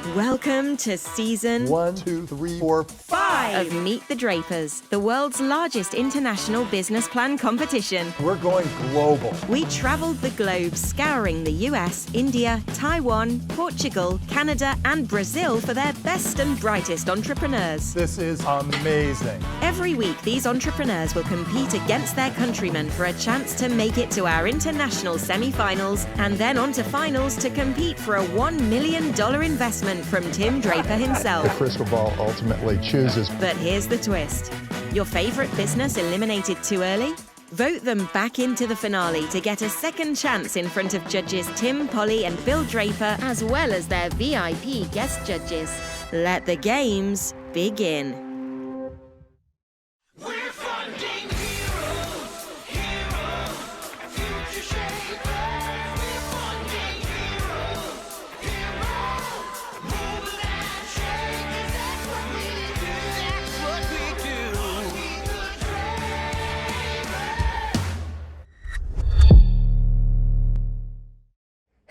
Welcome to season 1, 2, 3, 4, 5 of Meet the Drapers, the world's largest international business plan competition. We're going global. We traveled the globe, scouring the US, India, Taiwan, Portugal, Canada, and Brazil for their best and brightest entrepreneurs. This is amazing. Every week, these entrepreneurs will compete against their countrymen for a chance to make it to our international semifinals and then on to finals to compete for a $1 million investment from Tim Draper himself. The crystal ball ultimately chooses. But here's the twist. Your favorite business eliminated too early? Vote them back into the finale to get a second chance in front of judges Tim, Polly, and Bill Draper, as well as their VIP guest judges. Let the games begin.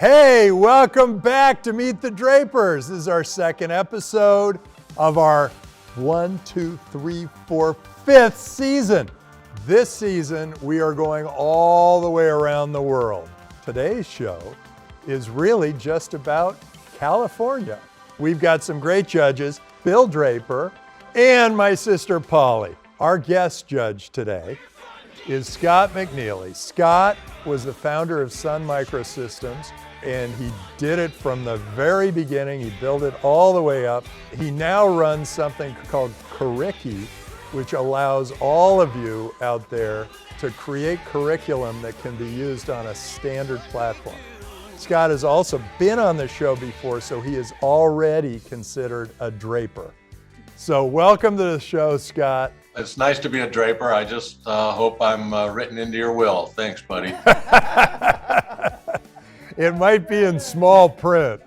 Hey, welcome back to Meet the Drapers. This is our second episode of our 1, 2, 3, 4, 5th season. This season, we are going all the way around the world. Today's show is really just about California. We've got some great judges, Bill Draper and my sister Polly. Our guest judge today is Scott McNeely. Scott was the founder of Sun Microsystems, and he did it from the very beginning. He built it all the way up. He now runs something called Curriki, which allows all of you out there to create curriculum that can be used on a standard platform. Scott has also been on the show before, so he is already considered a draper. So welcome to the show, Scott. It's nice to be a draper. I just hope I'm written into your will. Thanks, buddy. It might be in small print.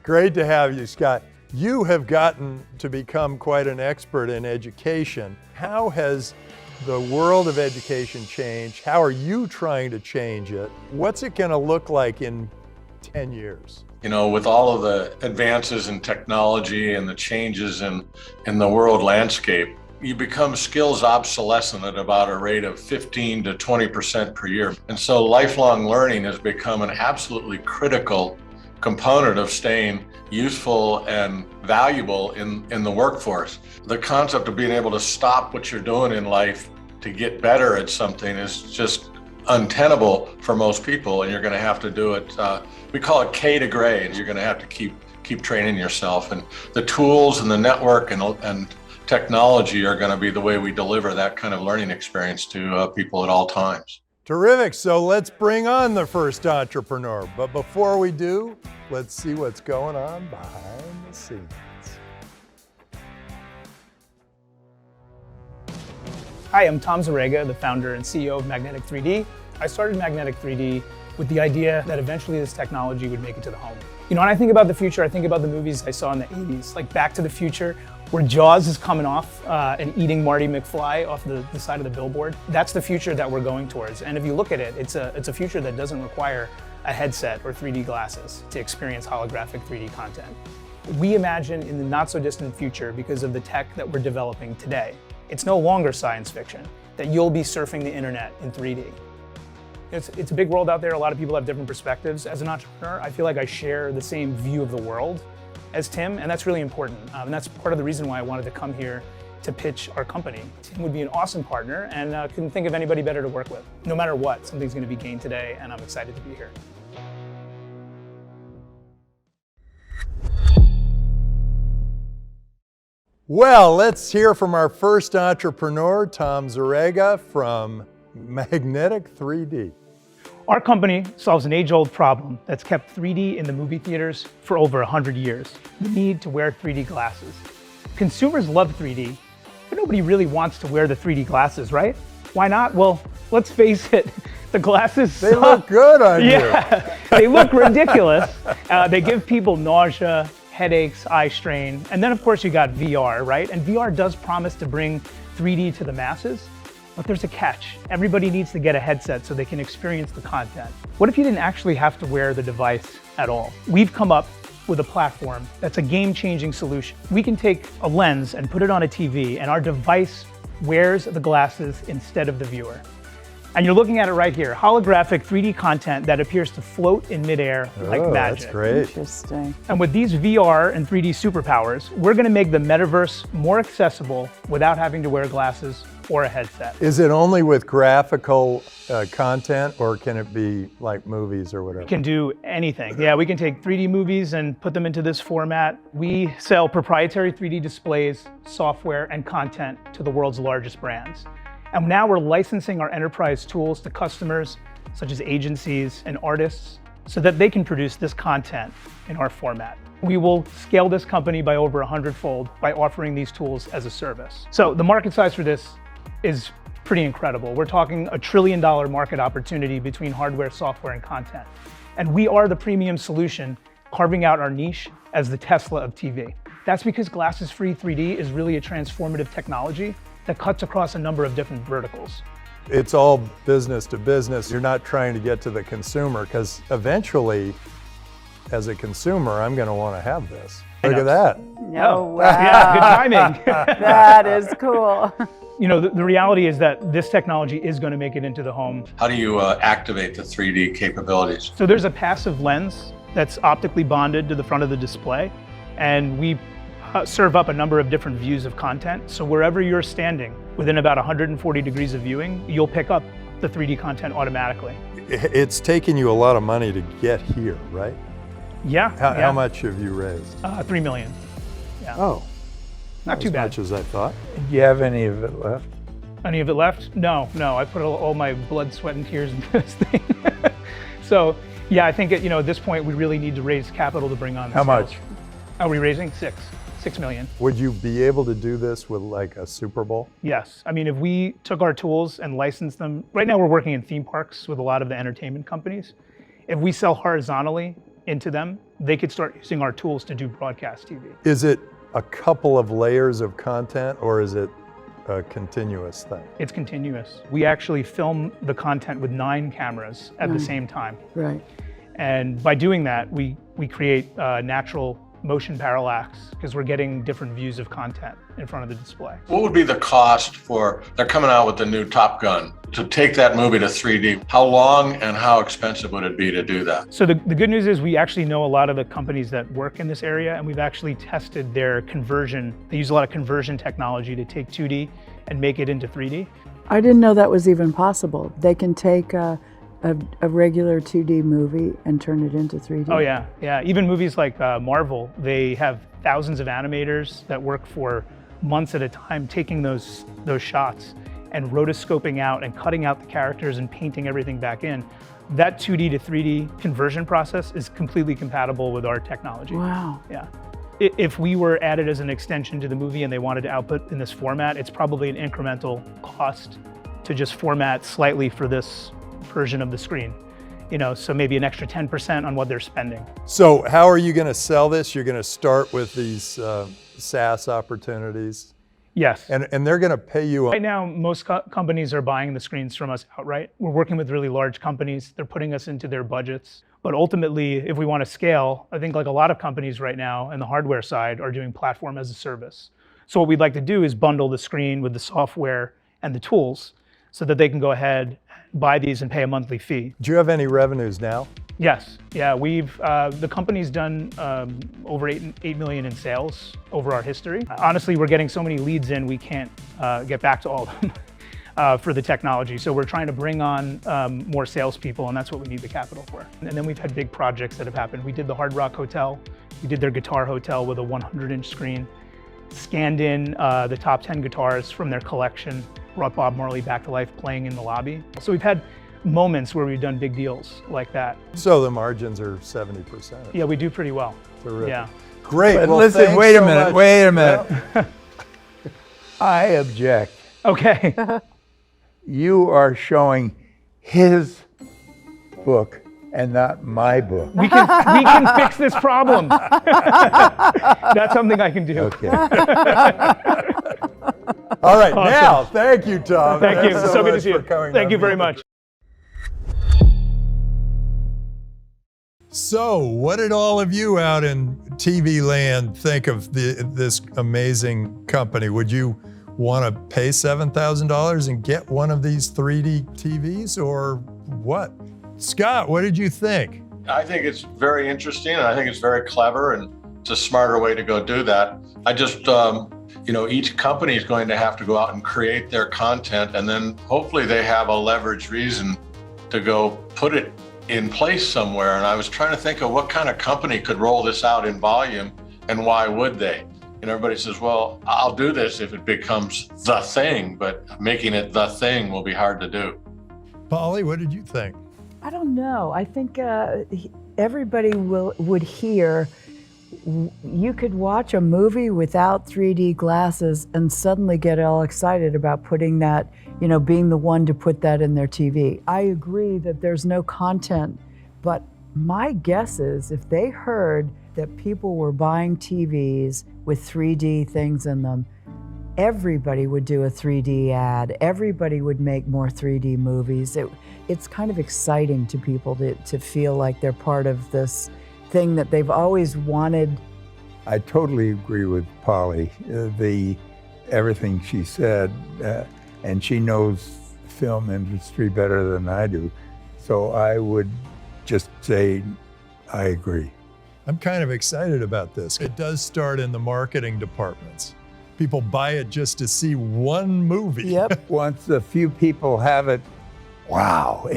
Great to have you, Scott. You have gotten to become quite an expert in education. How has the world of education changed? How are you trying to change it? What's it going to look like in 10 years? You know, with all of the advances in technology and the changes in the world landscape, you become skills obsolescent at about a rate of 15 to 20% per year. And so lifelong learning has become an absolutely critical component of staying useful and valuable in the workforce. The concept of being able to stop what you're doing in life to get better at something is just untenable for most people, and you're going to have to do it. We call it K to grade. You're going to have to keep training yourself, and the tools and the network and technology are going to be the way we deliver that kind of learning experience to people at all times. Terrific. So let's bring on the first entrepreneur. But before we do, let's see what's going on behind the scenes. Hi, I'm Tom Zarega, the founder and CEO of Magnetic 3D. I started Magnetic 3D with the idea that eventually this technology would make it to the home. You know, when I think about the future, I think about the movies I saw in the 80s, like Back to the Future, where Jaws is coming off and eating Marty McFly off the side of the billboard. That's the future that we're going towards. And if you look at it, it's a future that doesn't require a headset or 3D glasses to experience holographic 3D content. We imagine in the not so distant future, because of the tech that we're developing today, it's no longer science fiction, that you'll be surfing the internet in 3D. It's a big world out there. A lot of people have different perspectives. As an entrepreneur, I feel like I share the same view of the world as Tim, and that's really important. And that's part of the reason why I wanted to come here to pitch our company. Tim would be an awesome partner, and couldn't think of anybody better to work with. No matter what, something's going to be gained today, and I'm excited to be here. Well, let's hear from our first entrepreneur, Tom Zarega from Magnetic 3D. Our company solves an age-old problem that's kept 3D in the movie theaters for over 100 years, the need to wear 3D glasses. Consumers love 3D, but nobody really wants to wear the 3D glasses, right? Why not? Well, let's face it, the glasses They look good on you. Yeah, they look ridiculous. They give people nausea, headaches, eye strain, and then of course you got VR, right? And VR does promise to bring 3D to the masses, But there's a catch. Everybody needs to get a headset so they can experience the content. What if you didn't actually have to wear the device at all? We've come up with a platform that's a game-changing solution. We can take a lens and put it on a TV, and our device wears the glasses instead of the viewer. And you're looking at it right here, holographic 3D content that appears to float in midair like magic. That's great. Interesting. And with these VR and 3D superpowers, we're gonna make the metaverse more accessible without having to wear glasses or a headset. Is it only with graphical content, or can it be like movies or whatever? We can do anything. Yeah, we can take 3D movies and put them into this format. We sell proprietary 3D displays, software, and content to the world's largest brands. And now we're licensing our enterprise tools to customers such as agencies and artists so that they can produce this content in our format. We will scale this company by over 100-fold by offering these tools as a service. So the market size for this is pretty incredible. We're talking $1 trillion market opportunity between hardware, software, and content. And we are the premium solution, carving out our niche as the Tesla of TV. That's because glasses-free 3D is really a transformative technology that cuts across a number of different verticals. It's all business to business. You're not trying to get to the consumer, because eventually, as a consumer, I'm going to want to have this. Look at that. Oh, wow. Yeah, good timing. That is cool. You know, the reality is that this technology is going to make it into the home. How do you activate the 3D capabilities? So there's a passive lens that's optically bonded to the front of the display, and we serve up a number of different views of content. So wherever you're standing, within about 140 degrees of viewing, you'll pick up the 3D content automatically. It's taken you a lot of money to get here, right? Yeah. How much have you raised? 3 million. Yeah. Oh, Not too as bad. much as I thought. Do you have any of it left? Any of it left? No. I put all my blood, sweat, and tears into this thing. So yeah, I think at this point we really need to raise capital to bring on this. How much? Are we raising? 6 million. Would you be able to do this with like a Super Bowl? Yes. I mean, if we took our tools and licensed them, right now we're working in theme parks with a lot of the entertainment companies. If we sell horizontally into them, they could start using our tools to do broadcast TV. Is it a couple of layers of content, or is it a continuous thing? It's continuous. We actually film the content with 9 cameras at the same time. Right. And by doing that, we create natural motion parallax because we're getting different views of content in front of the display. What would be the cost they're coming out with the new Top Gun, to take that movie to 3D? How long and how expensive would it be to do that? So the good news is we actually know a lot of the companies that work in this area, and we've actually tested their conversion. They use a lot of conversion technology to take 2D and make it into 3D. I didn't know that was even possible. They can take a regular 2D movie and turn it into 3D. Oh yeah. Even movies like Marvel, they have thousands of animators that work for months at a time taking those shots and rotoscoping out and cutting out the characters and painting everything back in. That 2D to 3D conversion process is completely compatible with our technology. Wow. Yeah. If we were added as an extension to the movie and they wanted to output in this format, it's probably an incremental cost to just format slightly for this version of the screen. So maybe an extra 10% on what they're spending. So how are you going to sell this? You're going to start with these SaaS opportunities? Yes. And they're going to pay you. Right now, most companies are buying the screens from us outright. We're working with really large companies. They're putting us into their budgets. But ultimately, if we want to scale, I think like a lot of companies right now on the hardware side are doing platform as a service. So what we'd like to do is bundle the screen with the software and the tools so that they can go ahead, buy these and pay a monthly fee. Do you have any revenues now? Yes. Yeah, the company's done over 8 million in sales over our history. Honestly, we're getting so many leads in, we can't get back to all of them for the technology. So we're trying to bring on more salespeople, and that's what we need the capital for. And then we've had big projects that have happened. We did the Hard Rock Hotel. We did their guitar hotel with a 100-inch screen, scanned in the top 10 guitars from their collection, brought Bob Marley back to life playing in the lobby. So we've had moments where we've done big deals like that. So the margins are 70%. Yeah, we do pretty well. Terrific. Yeah. Great. But Well, listen, thanks wait a so minute, much. wait a minute. I object. Okay. You are showing his book and not my book. We can fix this problem. That's something I can do. Okay. All right, now, thank you, Tom. Thank you. Thanks So good to much see for you. coming Thank on you very Meet much. So, what did all of you out in TV land think of this amazing company? Would you want to pay $7,000 and get one of these 3D TVs, or what? Scott, what did you think? I think it's very interesting, and I think it's very clever, and it's a smarter way to go do that. I just, each company is going to have to go out and create their content, and then hopefully they have a leverage reason to go put it in place somewhere. And I was trying to think of what kind of company could roll this out in volume, and why would they? And everybody says, well, I'll do this if it becomes the thing, but making it the thing will be hard to do. Polly, what did you think? I don't know. I think everybody would hear, you could watch a movie without 3D glasses and suddenly get all excited about putting that, being the one to put that in their TV. I agree that there's no content, but my guess is if they heard that people were buying TVs with 3D things in them, everybody would do a 3D ad. Everybody would make more 3D movies. It's kind of exciting to people to feel like they're part of this thing that they've always wanted. I totally agree with Polly. Everything she said, and she knows film industry better than I do. So I would just say, I agree. I'm kind of excited about this. It does start in the marketing departments. People buy it just to see one movie. Yep. Once a few people have it, wow,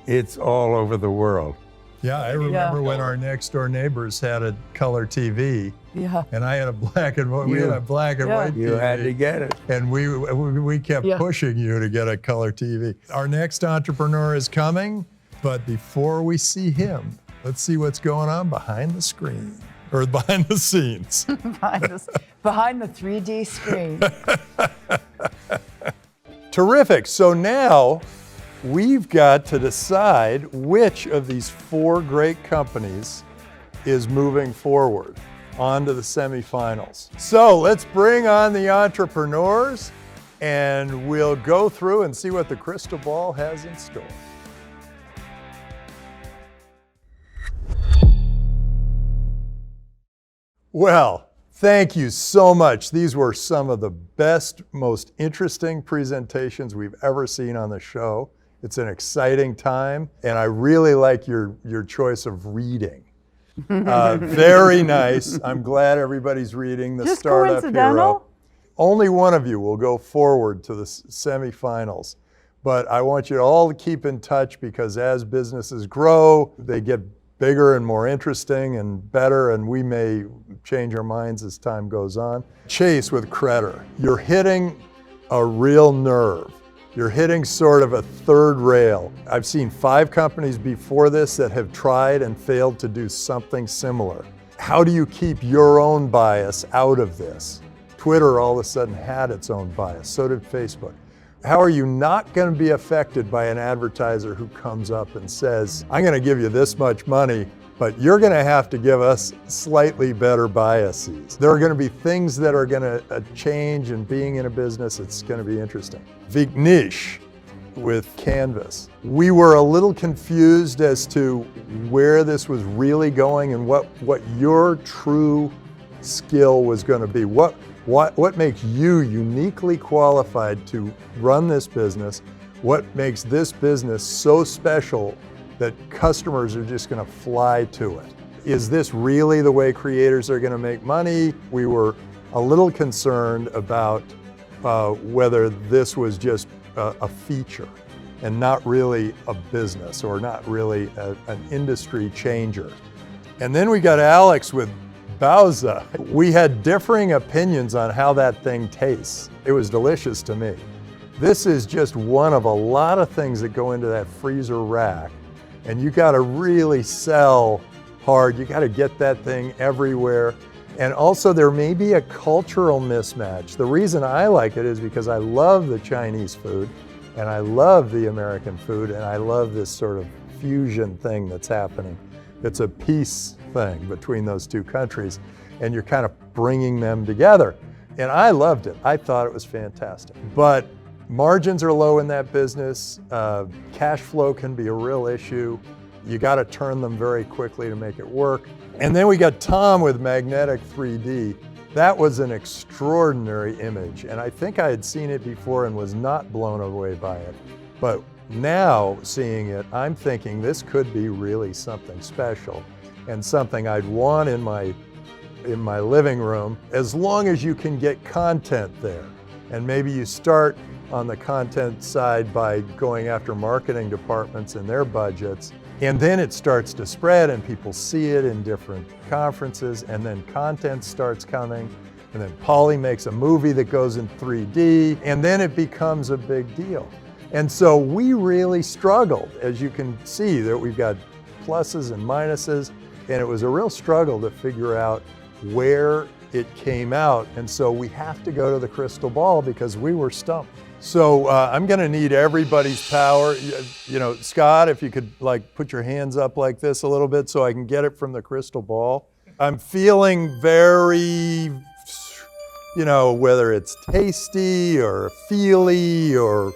it's all over the world. Yeah, I remember when our next door neighbors had a color TV. Yeah. And I had a black and white. We had a black and white TV. You had to get it. And we kept pushing you to get a color TV. Our next entrepreneur is coming, but before we see him, let's see what's going on behind the screen, or behind the scenes. Behind the 3D screen. Terrific. So now we've got to decide which of these four great companies is moving forward onto the semifinals. So let's bring on the entrepreneurs, and we'll go through and see what the crystal ball has in store. Well, thank you so much. These were some of the best, most interesting presentations we've ever seen on the show. It's an exciting time, and I really like your choice of reading. Very nice. I'm glad everybody's reading the Just Startup coincidental? Hero. Only one of you will go forward to the semifinals, but I want you all to keep in touch, because as businesses grow, they get bigger and more interesting and better, and we may change our minds as time goes on. Chase with Credder, you're hitting a real nerve. You're hitting sort of a third rail. I've seen 5 companies before this that have tried and failed to do something similar. How do you keep your own bias out of this? Twitter all of a sudden had its own bias, so did Facebook. How are you not going to be affected by an advertiser who comes up and says, I'm going to give you this much money, but you're going to have to give us slightly better biases. There are going to be things that are going to change, and being in a business, it's going to be interesting. Vignesh with Canvas. We were a little confused as to where this was really going and what your true skill was going to be. What makes you uniquely qualified to run this business? What makes this business so special that customers are just going to fly to it? Is this really the way creators are going to make money? We were a little concerned about whether this was just a feature and not really a business, or not really an industry changer. And then we got Alex with Bauza. We had differing opinions on how that thing tastes. It was delicious to me. This is just one of a lot of things that go into that freezer rack, and you got to really sell hard. You got to get that thing everywhere. And also there may be a cultural mismatch. The reason I like it is because I love the Chinese food, and I love the American food, and I love this sort of fusion thing that's happening. It's a peace thing between those two countries, and you're kind of bringing them together. And I loved it. I thought it was fantastic. But margins are low in that business. Cash flow can be a real issue. You got to turn them very quickly to make it work. And then we got Tom with Magnetic 3D. That was an extraordinary image. And I think I had seen it before and was not blown away by it. But now seeing it, I'm thinking this could be really something special and something I'd want in my living room, as long as you can get content there. And maybe you start on the content side by going after marketing departments and their budgets, and then it starts to spread and people see it in different conferences, and then content starts coming, and then Polly makes a movie that goes in 3D, and then it becomes a big deal. And so we really struggled, as you can see, that we've got pluses and minuses, and it was a real struggle to figure out where it came out. And so we have to go to the crystal ball because we were stumped. So I'm gonna need everybody's power. You know, Scott, if you could like put your hands up like this a little bit so I can get it from the crystal ball. I'm feeling very, you know, whether it's tasty or feely or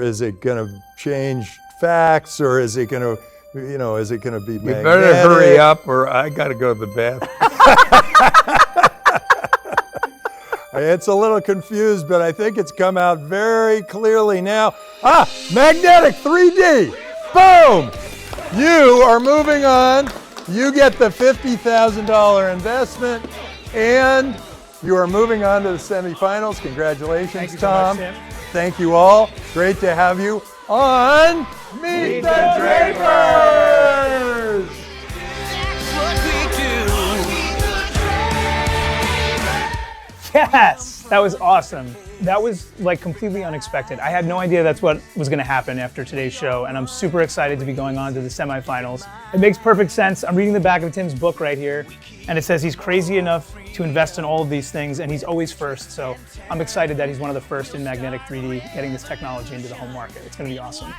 is it gonna change facts, or is it gonna, you know, is it gonna be magnetic? You better hurry up or I gotta go to the bathroom. It's a little confused, but I think it's come out very clearly now. Magnetic 3D, boom! You are moving on. You get the $50,000 investment, and you are moving on to the semifinals. Congratulations, Thank you Tom. so much, Tim. Thank you all. Great to have you on Meet the Drapers! Yes, that was awesome. That was like completely unexpected. I had no idea that's what was going to happen after today's show, and I'm super excited to be going on to the semifinals. It makes perfect sense. I'm reading the back of Tim's book right here, and it says he's crazy enough to invest in all of these things, and he's always first. So I'm excited that he's one of the first in Magnetic 3D getting this technology into the home market. It's going to be awesome.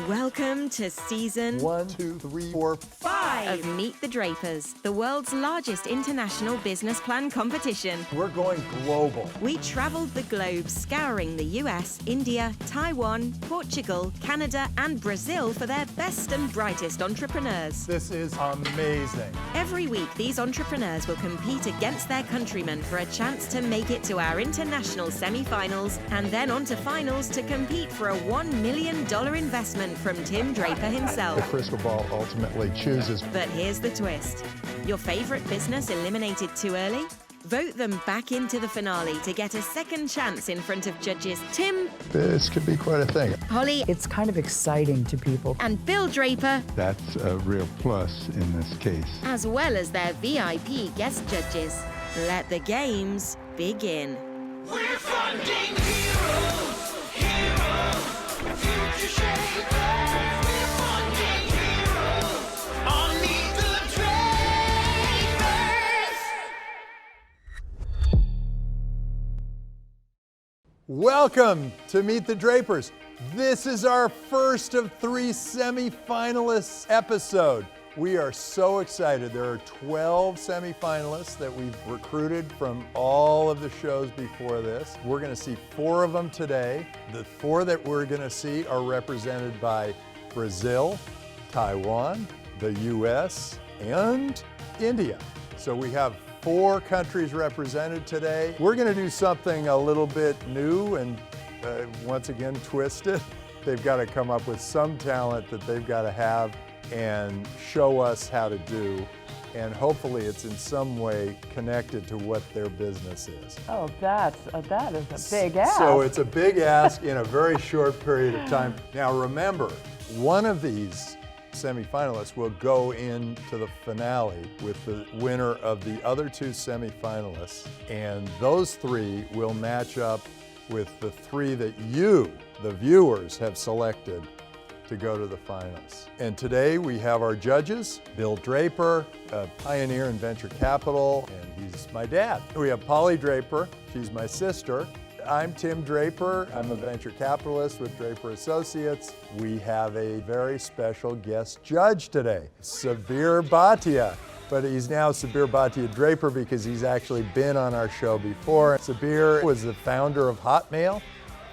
Welcome to season 1, 2, 3, 4, 5. of Meet the Drapers, the world's largest international business plan competition. We're going global. We traveled the globe scouring the US, India, Taiwan, Portugal, Canada, and Brazil for their best and brightest entrepreneurs. This is amazing. Every week, these entrepreneurs will compete against their countrymen for a chance to make it to our international semifinals and then on to finals to compete for a $1 million investment from Tim Draper The himself. crystal ball ultimately chooses. But here's the twist. Your favorite business eliminated too early? Vote them back into the finale to get a second chance in front of judges Tim, This could be quite a thing. Polly, It's kind of exciting to people. and Bill Draper, That's a real plus in this case. as well as their VIP guest judges. Let the games begin. We're funding heroes, heroes, future shapers. We're funding heroes on Meet the Drapers. Welcome to Meet the Drapers. This is our first of 3 semifinalists episode. We are so excited. There are 12 semifinalists that we've recruited from all of the shows before this. We're going to see 4 of them today. The 4 that we're going to see are represented by Brazil, Taiwan, the US, and India. So we have 4 countries represented today. We're going to do something a little bit new and once again twisted. They've got to come up with some talent that they've got to have and show us how to do, and hopefully it's in some way connected to what their business is. Oh, that is a big ask. So it's a big ask in a very short period of time. Now remember, one of these semifinalists will go into the finale with the winner of the other 2 semifinalists, and those 3 will match up with the 3 that you, the viewers, have selected to go to the finals. And today we have our judges, Bill Draper, a pioneer in venture capital, and he's my dad. We have Polly Draper, she's my sister, I'm Tim Draper. I'm a venture capitalist with Draper Associates. We have a very special guest judge today, Sabir Bhatia. But he's now Sabir Bhatia Draper because he's actually been on our show before. Sabir was the founder of Hotmail.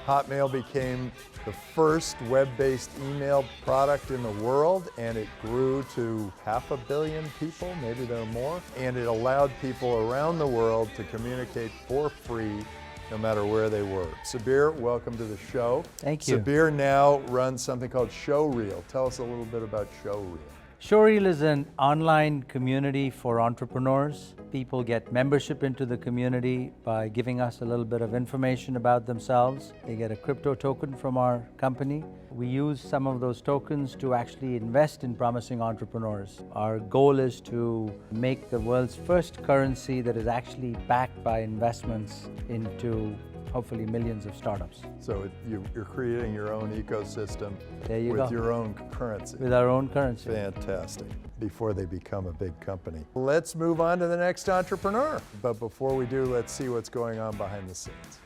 Hotmail became the first web-based email product in the world, and it grew to 500 million people, maybe there are more, and it allowed people around the world to communicate for free no matter where they were. Sabir, welcome to the show. Thank you. Sabir now runs something called Showreel. Tell us a little bit about Showreel. Showreel is an online community for entrepreneurs. People get membership into the community by giving us a little bit of information about themselves. They get a crypto token from our company. We use some of those tokens to actually invest in promising entrepreneurs. Our goal is to make the world's first currency that is actually backed by investments into hopefully millions of startups. So you're creating your own ecosystem There you with go. your own currency. With our own currency. Fantastic. Before they become a big company. Let's move on to the next entrepreneur. But before we do, let's see what's going on behind the scenes.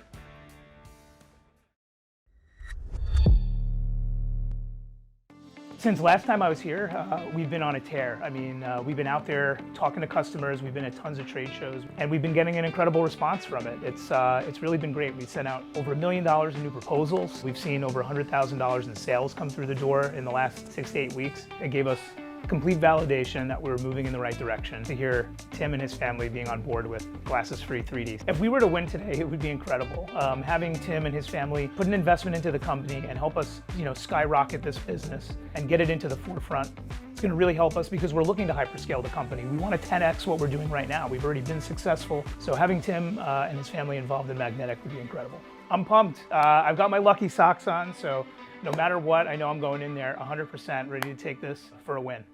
Since last time I was here, we've been on a tear. I mean, we've been out there talking to customers, we've been at tons of trade shows, and we've been getting an incredible response from it. It's really been great. We sent out over $1 million in new proposals. We've seen over $100,000 in sales come through the door in the last 6 to 8 weeks. It gave us complete validation that we were moving in the right direction. To hear Tim and his family being on board with glasses-free 3D. If we were to win today, it would be incredible. Having Tim and his family put an investment into the company and help us, skyrocket this business and get it into the forefront, it's going to really help us because we're looking to hyperscale the company. We want to 10x what we're doing right now. We've already been successful. So having Tim and his family involved in Magnetic would be incredible. I'm pumped. I've got my lucky socks on, so no matter what, I know I'm going in there 100% ready to take this for a win.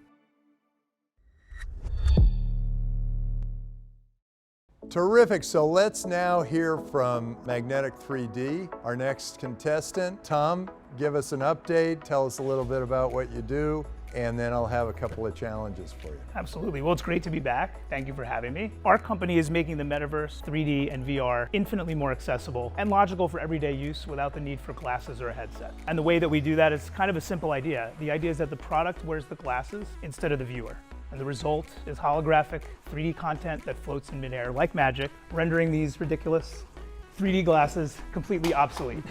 Terrific. So let's now hear from Magnetic 3D, our next contestant. Tom, give us an update. Tell us a little bit about what you do, and then I'll have a couple of challenges for you. Absolutely. Well, it's great to be back. Thank you for having me. Our company is making the metaverse, 3D, and VR infinitely more accessible and logical for everyday use without the need for glasses or a headset. And the way that we do that is kind of a simple idea. The idea is that the product wears the glasses instead of the viewer. And the result is holographic 3D content that floats in midair like magic, rendering these ridiculous 3D glasses completely obsolete.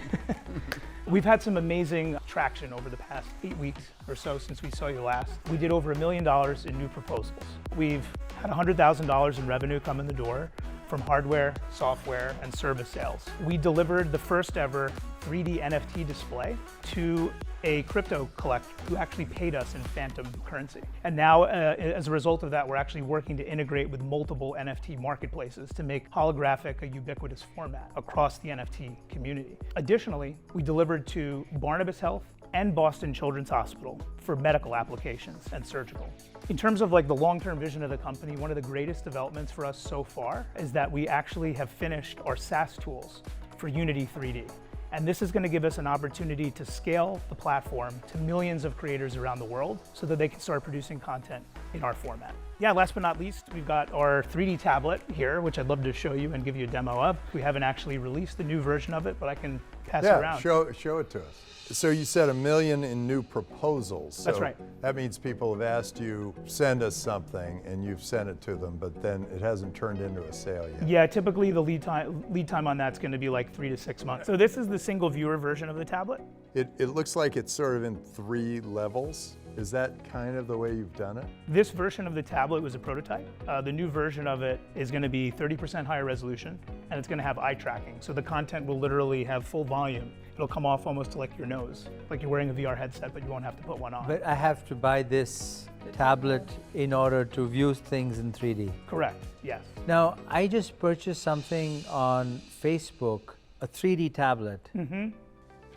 We've had some amazing traction over the past 8 weeks or so since we saw you last. We did over $1 million in new proposals. We've had $100,000 in revenue come in the door from hardware, software, and service sales. We delivered the first ever 3D NFT display to a crypto collector who actually paid us in phantom currency. And now, as a result of that, we're actually working to integrate with multiple NFT marketplaces to make holographic a ubiquitous format across the NFT community. Additionally, we delivered to Barnabas Health and Boston Children's Hospital for medical applications and surgical. In terms of the long-term vision of the company, one of the greatest developments for us so far is that we actually have finished our SaaS tools for Unity 3D. And this is going to give us an opportunity to scale the platform to millions of creators around the world so that they can start producing content in our format. Yeah, last but not least, we've got our 3D tablet here, which I'd love to show you and give you a demo of. We haven't actually released the new version of it, but I can pass it around. Yeah, show it to us. So you said $1 million in new proposals. That's So right. That means people have asked you, send us something, and you've sent it to them, but then it hasn't turned into a sale yet. Yeah, typically the lead time on that's going to be like 3 to 6 months. So this is the single viewer version of the tablet. It looks like it's sort of in 3 levels. Is that kind of the way you've done it? This version of the tablet was a prototype. The new version of it is going to be 30% higher resolution, and it's going to have eye tracking. So the content will literally have full volume. It'll come off almost to like your nose, like you're wearing a VR headset, but you won't have to put one on. But I have to buy this tablet in order to view things in 3D. Correct, yes. Now, I just purchased something on Facebook, a 3D tablet.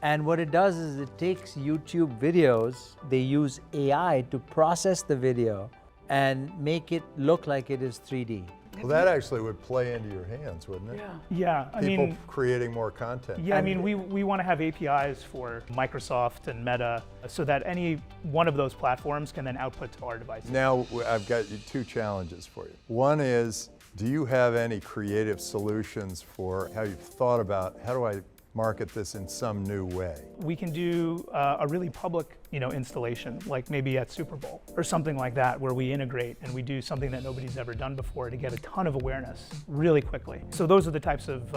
And what it does is it takes YouTube videos, they use AI to process the video and make it look like it is 3D. Well, that actually would play into your hands, wouldn't it? Yeah, I People mean, creating more content. yeah, I mean, we want to have APIs for Microsoft and Meta so that any one of those platforms can then output to our devices. Now, I've got 2 challenges for you. One is, Do you have any creative solutions for how you've thought about how do I market this in some new way? We can do a really public, installation, like maybe at Super Bowl or something like that, where we integrate and we do something that nobody's ever done before to get a ton of awareness really quickly. So those are the types of,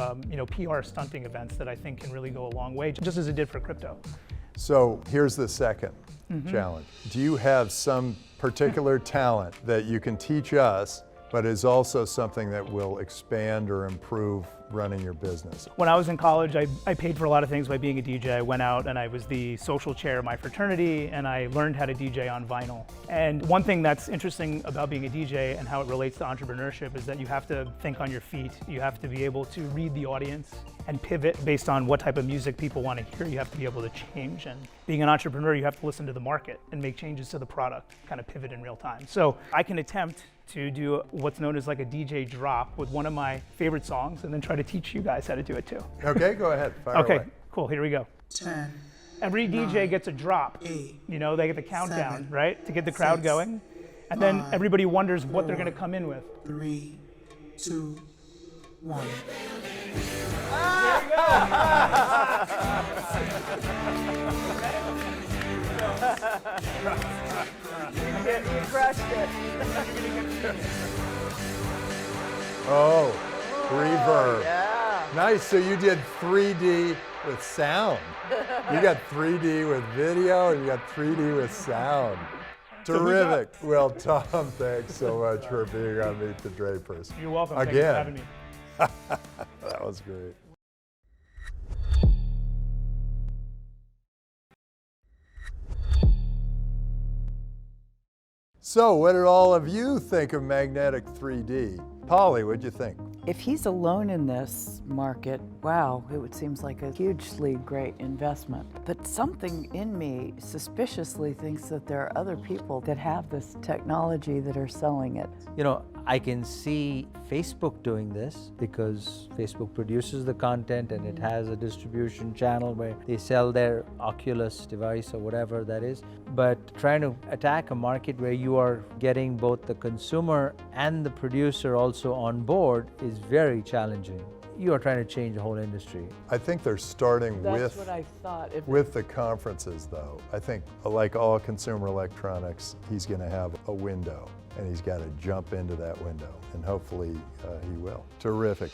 PR stunting events that I think can really go a long way, just as it did for crypto. So here's the second challenge. Do you have some particular talent that you can teach us, but is also something that will expand or improve running your business? When I was in college, I paid for a lot of things by being a DJ. I went out and I was the social chair of my fraternity, and I learned how to DJ on vinyl. And one thing that's interesting about being a DJ and how it relates to entrepreneurship is that you have to think on your feet. You have to be able to read the audience and pivot based on what type of music people want to hear. You have to be able to change. And being an entrepreneur, you have to listen to the market and make changes to the product, kind of pivot in real time. So I can attempt to do what's known as like a DJ drop with one of my favorite songs and then try to teach you guys how to do it too. Okay, go ahead, fire Okay, away. cool, here we go. 10, Every DJ gets a drop. 8, They get the countdown, 7, right? To get the crowd 6, going. And then 5, everybody wonders what they're 4, gonna come in with. 3, 2, 1. You crushed it. Oh, reverb. Yeah. Nice, so you did 3D with sound. You got 3D with video and you got 3D with sound. Terrific. Well, Tom, thanks so much for being on Meet the Drapers. You're welcome, thank you for having me. That was great. So, what did all of you think of magnetic 3D? Polly, what'd you think? If he's alone in this market, wow, it seems like a hugely great investment. But something in me suspiciously thinks that there are other people that have this technology that are selling it. I can see Facebook doing this because Facebook produces the content and it has a distribution channel where they sell their Oculus device or whatever that is. But trying to attack a market where you are getting both the consumer and the producer also on board is very challenging. You are trying to change the whole industry. I think they're starting That's what I thought. with the conferences, though. I think, like all consumer electronics, he's going to have a window, and he's got to jump into that window, and hopefully he will. Terrific.